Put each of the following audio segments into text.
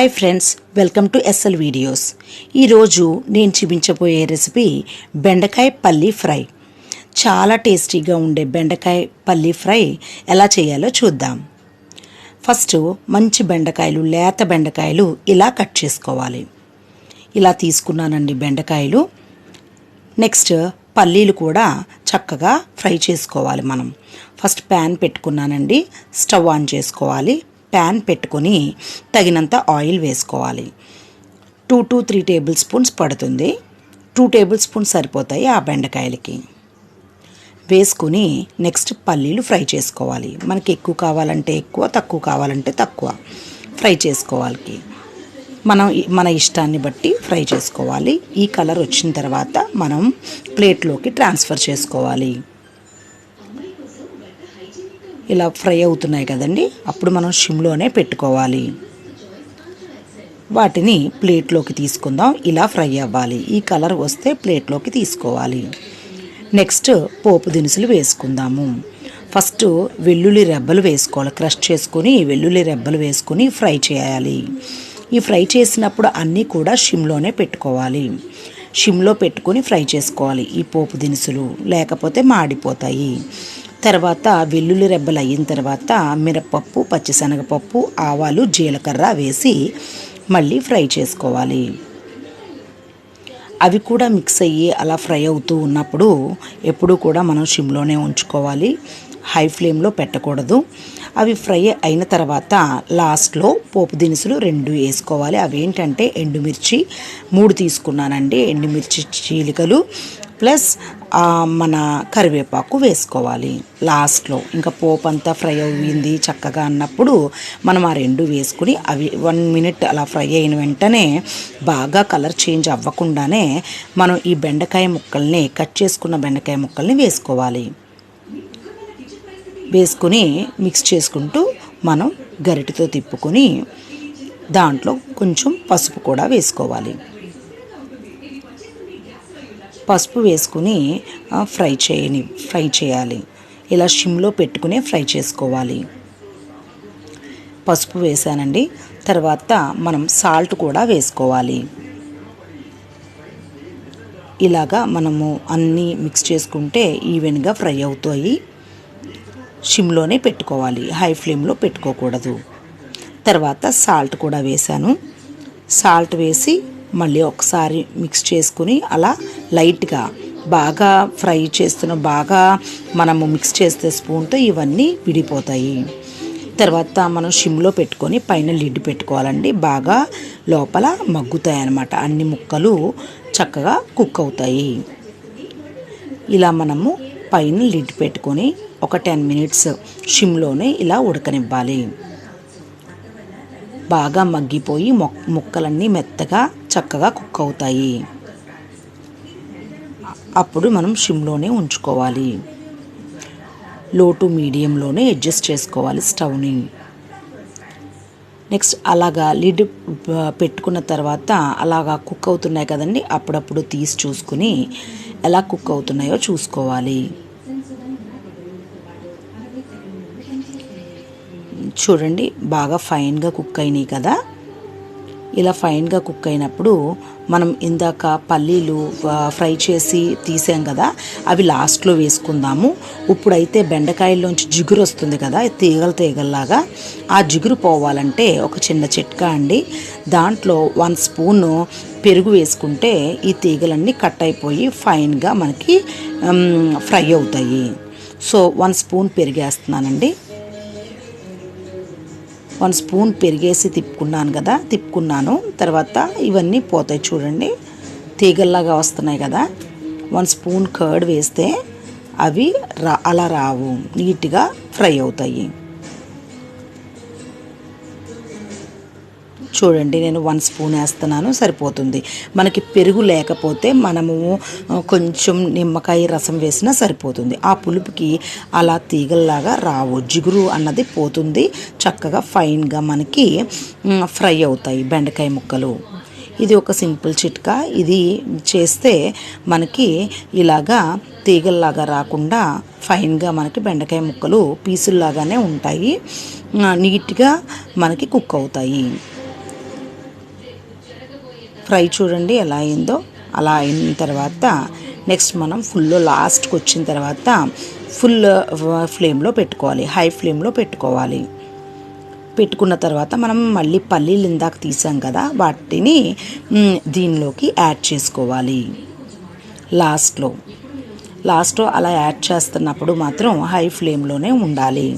Hi friends, welcome to SL videos. ఈరోజు నేను చూపించబోయే రెసిపీ బెండకాయ పల్లి ఫ్రై. చాలా టేస్టీగా ఉండే బెండకాయ పల్లి ఫ్రై ఎలా చేయాలో చూద్దాం. ఫస్ట్ మంచి బెండకాయలు, లేత బెండకాయలు ఇలా కట్ చేసుకోవాలి. ఇలా తీసుకున్నానండి బెండకాయలు. నెక్స్ట్ పల్లీలు కూడా చక్కగా ఫ్రై చేసుకోవాలి. మనం ఫస్ట్ ప్యాన్ పెట్టుకున్నానండి. స్టవ్ ఆన్ చేసుకోవాలి. ప్యాన్ పెట్టుకొని తగినంత ఆయిల్ వేసుకోవాలి. 2 to 3 టేబుల్ స్పూన్స్ పడుతుంది. 2 టేబుల్ స్పూన్స్ సరిపోతాయి ఆ బెండకాయలకి. వేసుకుని నెక్స్ట్ పల్లీలు ఫ్రై చేసుకోవాలి. మనకి ఎక్కువ కావాలంటే ఎక్కువ, తక్కువ కావాలంటే తక్కువ ఫ్రై చేసుకోవాలి. మన ఇష్టాన్ని బట్టి ఫ్రై చేసుకోవాలి. ఈ కలర్ వచ్చిన తర్వాత మనం ప్లేట్లోకి ట్రాన్స్ఫర్ చేసుకోవాలి. ఇలా ఫ్రై అవుతున్నాయి కదండి, అప్పుడు మనం సిమ్లోనే పెట్టుకోవాలి. వాటిని ప్లేట్లోకి తీసుకుందాం. ఇలా ఫ్రై అవ్వాలి. ఈ కలర్ వస్తే ప్లేట్లోకి తీసుకోవాలి. నెక్స్ట్ పోపు దినుసులు వేసుకుందాము. ఫస్ట్ వెల్లుల్లి రెబ్బలు వేసుకోవాలి. క్రష్ చేసుకొని వెల్లుల్లి రెబ్బలు వేసుకొని ఫ్రై చేయాలి. ఈ ఫ్రై చేసినప్పుడు అన్నీ కూడా సిమ్లోనే పెట్టుకోవాలి. సిమ్లో పెట్టుకొని ఫ్రై చేసుకోవాలి ఈ పోపు దినుసులు, లేకపోతే మాడిపోతాయి. తర్వాత వెల్లుల్లి రెబ్బలు అయిన తర్వాత మిరప్పప్పు, పచ్చిశనగపప్పు, ఆవాలు, జీలకర్ర వేసి మళ్ళీ ఫ్రై చేసుకోవాలి. అవి కూడా మిక్స్ అయ్యి అలా ఫ్రై అవుతూ ఉన్నప్పుడు ఎప్పుడూ కూడా మనం సిమ్లోనే ఉంచుకోవాలి. హై ఫ్లేమ్లో పెట్టకూడదు. అవి ఫ్రై అయిన తర్వాత లాస్ట్లో పోపు దినుసులు 2 వేసుకోవాలి. అవి ఏంటంటే ఎండుమిర్చి 3 తీసుకున్నానండి. ఎండుమిర్చి చీలికలు ప్లస్ మన కరివేపాకు వేసుకోవాలి లాస్ట్లో. ఇంకా పోపు అంతా ఫ్రై అయ్యింది చక్కగా అన్నప్పుడు మనం ఆ 2 వేసుకుని అవి 1 మినిట్ అలా ఫ్రై అయిన వెంటనే బాగా కలర్ చేంజ్ అవ్వకుండానే మనం ఈ బెండకాయ ముక్కల్ని, కట్ చేసుకున్న బెండకాయ ముక్కల్ని వేసుకోవాలి. వేసుకుని మిక్స్ చేసుకుంటూ మనం గరిటెతో తిప్పుకొని దాంట్లో కొంచెం పసుపు కూడా వేసుకోవాలి. పసుపు వేసుకుని ఫ్రై చేయాలి. ఇలా సిమ్లో పెట్టుకుని ఫ్రై చేసుకోవాలి. పసుపు వేసానండి. తర్వాత మనం సాల్ట్ కూడా వేసుకోవాలి. ఇలాగా మనము అన్నీ మిక్స్ చేసుకుంటే ఈవెన్గా ఫ్రై అవుతాయి. సిమ్లోనే పెట్టుకోవాలి, హై ఫ్లేమ్లో పెట్టుకోకూడదు. తర్వాత సాల్ట్ కూడా వేసాను. సాల్ట్ వేసి మళ్ళీ ఒకసారి మిక్స్ చేసుకుని అలా లైట్గా బాగా ఫ్రై బాగా మనము మిక్స్ చేస్తే స్పూన్తో ఇవన్నీ విడిపోతాయి. తర్వాత మనం సిమ్లో పెట్టుకొని పైన లిడ్ పెట్టుకోవాలండి. బాగా లోపల మగ్గుతాయి అన్నమాట. అన్ని ముక్కలు చక్కగా కుక్ అవుతాయి. ఇలా మనము పైన లిడ్ పెట్టుకొని ఒక 10 మినిట్స్ సిమ్లోనే ఇలా ఉడకనివ్వాలి. బాగా మగ్గిపోయి ముక్కలన్నీ మెత్తగా చక్కగా కుక్ అవుతాయి. అప్పుడు మనం సిమ్లోనే ఉంచుకోవాలి. లో టు మీడియంలోనే అడ్జస్ట్ చేసుకోవాలి స్టవ్ని. నెక్స్ట్ అలాగా లిడ్ పెట్టుకున్న తర్వాత అలాగా కుక్ అవుతున్నాయి కదండి, అప్పుడప్పుడు తీసి చూసుకుని ఎలా కుక్ అవుతున్నాయో చూసుకోవాలి. చూడండి, బాగా ఫైన్గా కుక్ అయినాయి కదా. ఇలా ఫైన్గా కుక్ అయినప్పుడు మనం ఇందాక పల్లీలు ఫ్రై చేసి తీసాం కదా, అవి లాస్ట్లో వేసుకుందాము. ఇప్పుడైతే బెండకాయల్లోంచి జిగురు వస్తుంది కదా, తీగల్లాగా. ఆ జిగురు పోవాలంటే ఒక చిన్న చిట్కా అండి. దాంట్లో 1 స్పూన్ పెరుగు వేసుకుంటే ఈ తీగలన్నీ కట్ అయిపోయి ఫైన్గా మనకి ఫ్రై అవుతాయి. సో 1 స్పూన్ పెరిగేస్తున్నానండి. 1 స్పూన్ పెరిగేసి తిప్పుకున్నాను. తర్వాత ఇవన్నీ పోతాయి. చూడండి, తీగల్లాగా వస్తున్నాయి కదా. 1 స్పూన్ కర్డ్ వేస్తే అవి అలా రావు, నీట్గా ఫ్రై అవుతాయి. చూడండి, నేను 1 స్పూన్ వేస్తున్నాను, సరిపోతుంది. మనకి పెరుగు లేకపోతే మనము కొంచెం నిమ్మకాయ రసం వేసినా సరిపోతుంది. ఆ పులుపుకి అలా తీగల్లాగా రావు, జిగురు అన్నది పోతుంది. చక్కగా ఫైన్గా మనకి ఫ్రై అవుతాయి బెండకాయ ముక్కలు. ఇది ఒక సింపుల్ చిట్కా. ఇది చేస్తే మనకి ఇలాగా తీగల్లాగా రాకుండా ఫైన్గా మనకి బెండకాయ ముక్కలు పీసుల్లాగానే ఉంటాయి, నీట్గా మనకి కుక్ అవుతాయి. ఫ్రై చూడండి ఎలా అయిందో. అలా అయిన తర్వాత నెక్స్ట్ మనం ఫుల్ లాస్ట్కి వచ్చిన తర్వాత ఫుల్ ఫ్లేమ్లో పెట్టుకోవాలి, హై ఫ్లేమ్లో పెట్టుకోవాలి. పెట్టుకున్న తర్వాత మనం మళ్ళీ పల్లీలు ఇందాక తీసాం కదా, వాటిని దీనిలోకి యాడ్ చేసుకోవాలి. లాస్ట్లో అలా యాడ్ చేస్తున్నప్పుడు మాత్రం హై ఫ్లేమ్లోనే ఉండాలి.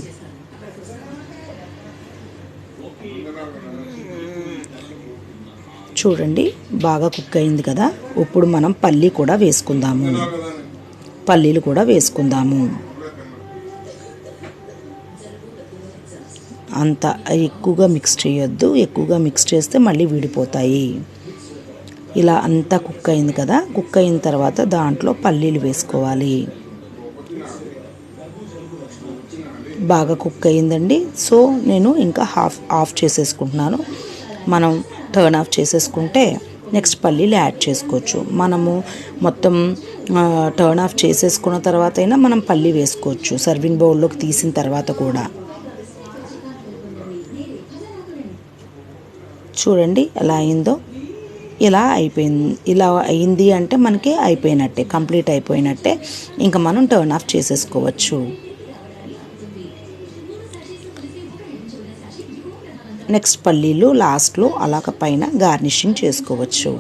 చూడండి బాగా కుక్ అయింది కదా. ఇప్పుడు మనం పల్లీలు కూడా వేసుకుందాము. అంత ఎక్కువగా మిక్స్ చేయొద్దు, ఎక్కువగా మిక్స్ చేస్తే మళ్ళీ విడిపోతాయి. ఇలా అంతా కుక్ అయింది కదా. కుక్ అయిన తర్వాత దాంట్లో పల్లీలు వేసుకోవాలి. బాగా కుక్ అయిందండి. సో నేను ఇంకా ఆఫ్ చేసేసుకుంటున్నాను. మనం టర్న్ ఆఫ్ చేసేసుకుంటే నెక్స్ట్ పల్లీలు యాడ్ చేసుకోవచ్చు. మనము మొత్తం టర్న్ ఆఫ్ చేసేసుకున్న తర్వాత అయినా మనం పల్లీ వేసుకోవచ్చు, సర్వింగ్ బౌల్లోకి తీసిన తర్వాత కూడా. చూడండి ఎలా అయిందో. ఇలా అయింది అంటే మనకి అయిపోయినట్టే, కంప్లీట్ అయిపోయినట్టే. ఇంకా మనం టర్న్ ఆఫ్ చేసేసుకోవచ్చు. నెక్స్ట్ పల్లీలు లాస్ట్లో అలాగ పైన గార్నిషింగ్ చేసుకోవచ్చు.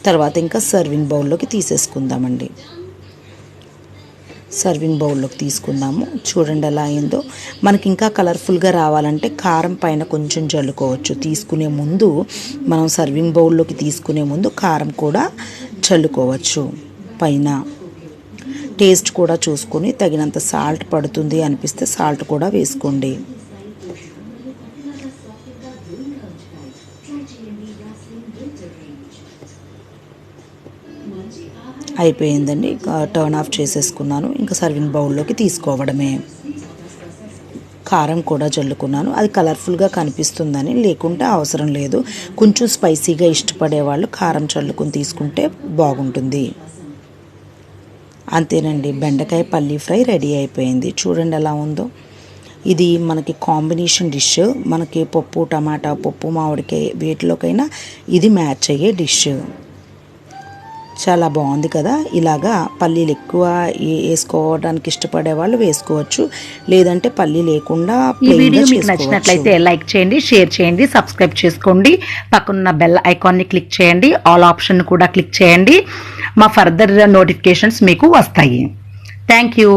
తర్వాత ఇంకా సర్వింగ్ బౌల్లోకి తీసేసుకుందామండి. సర్వింగ్ బౌల్లోకి తీసుకుందాము. చూడండి ఎలా అయిందో. మనకి ఇంకా కలర్ఫుల్గా రావాలంటే కారం పైన కొంచెం చల్లుకోవచ్చు. తీసుకునే ముందు మనం సర్వింగ్ బౌల్లోకి తీసుకునే ముందు కారం కూడా చల్లుకోవచ్చు పైన. టేస్ట్ కూడా చూసుకొని తగినంత సాల్ట్ పడుతుంది అనిపిస్తే సాల్ట్ కూడా వేసుకోండి. అయిపోయిందండి. టర్న్ ఆఫ్ చేసేసుకున్నాను. ఇంకా సర్వింగ్ బౌల్లోకి తీసుకోవడమే. కారం కూడా చల్లుకున్నాను, అది కలర్ఫుల్గా కనిపిస్తుందని, లేకుంటే అవసరం లేదు. కొంచెం స్పైసీగా ఇష్టపడే వాళ్ళు కారం చల్లుకొని తీసుకుంటే బాగుంటుంది. అంతేనండి, బెండకాయ పల్లీ ఫ్రై రెడీ అయిపోయింది. చూడండి ఎలా ఉందో. ఇది మనకి కాంబినేషన్ డిష్. మనకి పప్పు టమాటా, పప్పు మామిడికాయ వీటిలోకైనా ఇది మ్యాచ్ అయ్యే డిష్. చాలా బాగుంది కదా. ఇలాగా పల్లీలు ఎక్కువ వేసుకోవడానికి ఇష్టపడే వాళ్ళు వేసుకోవచ్చు, లేదంటే పల్లీ లేకుండా. ఈ వీడియో మీకు నచ్చినట్లయితే లైక్ చేయండి, షేర్ చేయండి, సబ్స్క్రైబ్ చేసుకోండి. పక్కన బెల్ ఐకాన్ని క్లిక్ చేయండి, ఆల్ ఆప్షన్ కూడా క్లిక్ చేయండి. మా ఫర్దర్ నోటిఫికేషన్స్ మీకు వస్తాయి. Thank you.